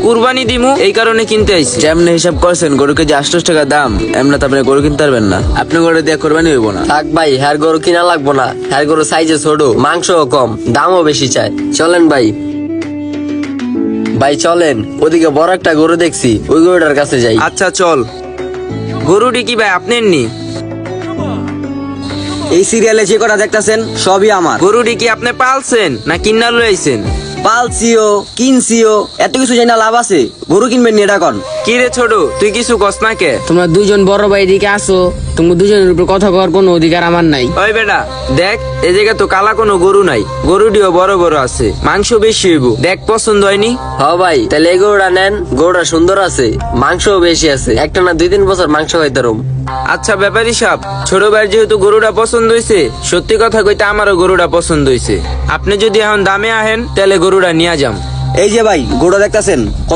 কুরবানি দিমু এই কারণে কিনতে আইছি। যেমনি হিসাব করছেন গরুকে যে 800 টাকা দাম, এমনি তো আপনি গরু কিনতে পারবেন না। আপনি গরু দিয়ে কোরবানি হইব না। থাক ভাই, হ্যার গরু কিনা লাগবো না। হ্যার গরু সাইজে ছোট, মাংসও কম, দামও বেশি চায়। চলেন ভাই, ভাই চলেন, ওদিকে বড় একটা গরু দেখছি, ওই গরুটার কাছে যাই। আচ্ছা চল। গরুটি কি ভাই আপনার নি? এই সিরিয়ালে যে কটা দেখতাছেন সবই আমার। গরুটি কি আপনি পালছেন না কিন্না লইছেন? পালছিও কিনছিও, এত কিছু জানি না লাভ আছে? গরু কিনবেন নি এটা কন। কি রে ছোট, তুই কিছু কস না কে? তোমরা দুজন বড় ভাই এদিকে আসো, তোমার দুজনের উপর কথা কওয়ার কোনো অধিকার আমার নাই। ওই বেটা দেখ, এই জায়গা তো কালা কোনো গরু নাই, গরুটিও বড় বড় আছে, মাংস বেশি হইব। দেখ পছন্দ হয়নি? হ ভাই, তাহলে এই গরুটা নেন, গরুটা সুন্দর আছে, মাংসও বেশি আছে, একটা না 2-3 বছর মাংস খাইতারুম। আচ্ছা ব্যাপারী সাহেব, ছোট ভাইয়ের যেহেতু গরুটা পছন্দ হয়েছে, সত্যি কথা কইতে আমারও গরুটা পছন্দ হয়েছে। আপনি যদি এখন দামে আহেন তাহলে গরুটা নিয়ে যাম। এই যে ভাই গরুটা দেখতাছেন